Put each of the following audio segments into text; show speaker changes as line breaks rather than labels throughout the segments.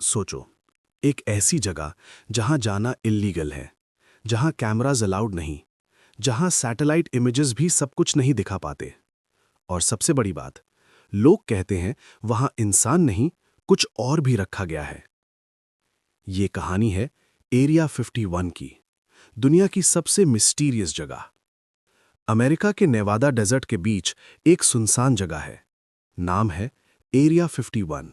सोचो, एक ऐसी जगह जहां जाना इल्लीगल है, जहां कैमराज अलाउड नहीं, जहां सैटेलाइट इमेजेस भी सब कुछ नहीं दिखा पाते। और सबसे बड़ी बात, लोग कहते हैं वहां इंसान नहीं, कुछ और भी रखा गया है। ये कहानी है एरिया 51 की, दुनिया की सबसे मिस्टीरियस जगह। अमेरिका के नेवादा डेजर्ट के बीच एक सुनसान जगह है। नाम है एरिया 51।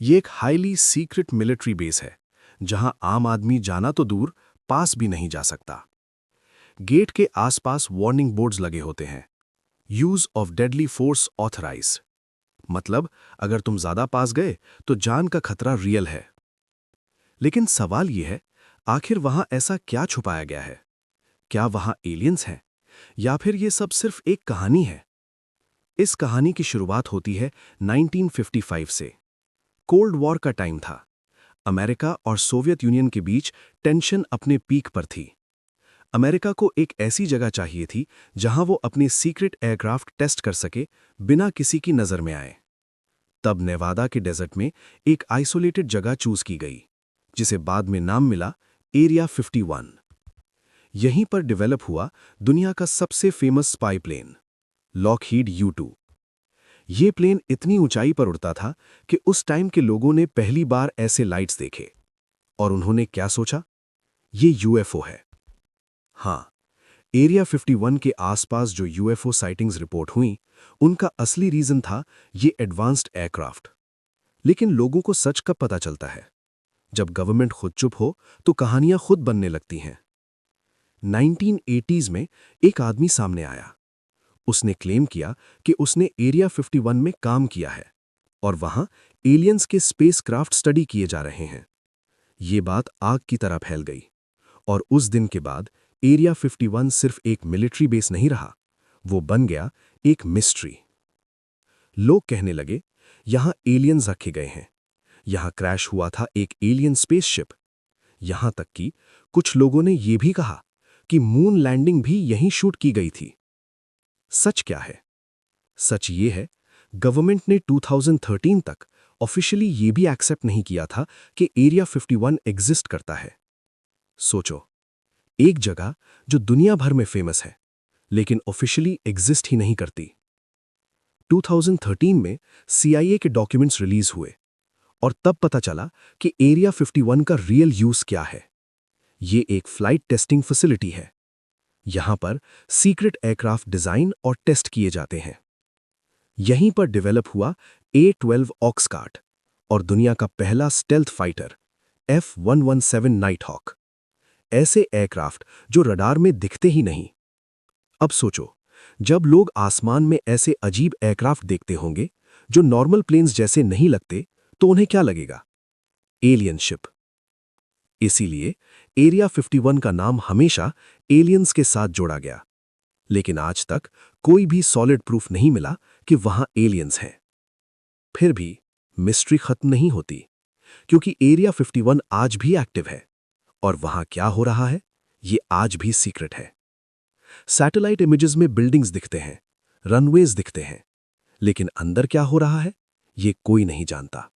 ये एक हाईली सीक्रेट मिलिट्री बेस है, जहां आम आदमी जाना तो दूर, पास भी नहीं जा सकता। गेट के आसपास वार्निंग बोर्ड्स लगे होते हैं। Use of deadly force authorised. मतलब अगर तुम ज्यादा पास गए तो जान का खतरा रियल है। लेकिन सवाल यह है, आखिर वहां ऐसा क्या छुपाया गया है? क्या वहां एलियंस हैं, या फिर ये सब सिर्फ एक कहानी है? इस कहानी की शुरुआत होती है 1955 से। कोल्ड वॉर का टाइम था। अमेरिका और सोवियत यूनियन के बीच टेंशन अपने पीक पर थी। अमेरिका को एक ऐसी जगह चाहिए थी जहां वो अपने सीक्रेट एयरक्राफ्ट टेस्ट कर सके, बिना किसी की नजर में आए। तब नेवादा के डेजर्ट में एक आइसोलेटेड जगह चूज की गई, जिसे बाद में नाम मिला एरिया 51। यहीं पर डेवलप हुआ दुनिया का सबसे famous spy plane, Lockheed U-2। ये प्लेन इतनी ऊंचाई पर उड़ता था कि उस टाइम के लोगों ने पहली बार ऐसे लाइट्स देखे। और उन्होंने क्या सोचा? ये UFO है। हाँ, एरिया 51 के आसपास जो UFO साइटिंग्स रिपोर्ट हुई, उनका असली रीजन था ये एडवांस्ड एयरक्राफ्ट। लेकिन लोगों को सच कब पता चलता है? जब गवर्नमेंट खुद चुप हो तो कहानियां खुद बनने लगती हैं। 1980s में एक आदमी सामने आया। उसने क्लेम किया कि उसने एरिया 51 में काम किया है और वहां एलियंस के स्पेसक्राफ्ट स्टडी किए जा रहे हैं। ये बात आग की तरह फैल गई और उस दिन के बाद एरिया 51 सिर्फ एक मिलिट्री बेस नहीं रहा, वो बन गया एक मिस्ट्री। लोग कहने लगे, यहां एलियंस रखे गए हैं, यहां क्रैश हुआ था एक एलियन स्पेसशिप। यहां तक कि कुछ लोगों ने यह भी कहा कि मून लैंडिंग भी यहीं शूट की गई थी। सच क्या है? सच ये है, गवर्नमेंट ने 2013 तक ऑफिशियली ये भी एक्सेप्ट नहीं किया था कि एरिया 51 एग्जिस्ट करता है। सोचो, एक जगह जो दुनिया भर में फेमस है, लेकिन ऑफिशियली एग्जिस्ट ही नहीं करती। 2013 में CIA के डॉक्यूमेंट्स रिलीज हुए और तब पता चला कि एरिया 51 का रियल यूज क्या है। ये एक फ्लाइट टेस्टिंग फैसिलिटी है। यहां पर सीक्रेट एयरक्राफ्ट डिजाइन और टेस्ट किए जाते हैं। यहीं पर डेवलप हुआ A-12 ऑक्सकार्ट और दुनिया का पहला स्टेल्थ फाइटर F-117 नाइटहॉक। ऐसे एयरक्राफ्ट जो रडार में दिखते ही नहीं। अब सोचो, जब लोग आसमान में ऐसे अजीब एयरक्राफ्ट देखते होंगे जो नॉर्मल प्लेन्स जैसे नहीं लगते, तो उन्हें क्या लगेगा? Alien ship. इसीलिए एरिया 51 का नाम हमेशा एलियंस के साथ जोड़ा गया। लेकिन आज तक कोई भी सॉलिड प्रूफ नहीं मिला कि वहां एलियंस हैं। फिर भी मिस्ट्री खत्म नहीं होती, क्योंकि एरिया 51 आज भी एक्टिव है और वहां क्या हो रहा है, ये आज भी सीक्रेट है। सैटेलाइट इमेजेस में बिल्डिंग्स दिखते हैं, रनवेज दिखते हैं, लेकिन अंदर क्या हो रहा है, ये कोई नहीं जानता।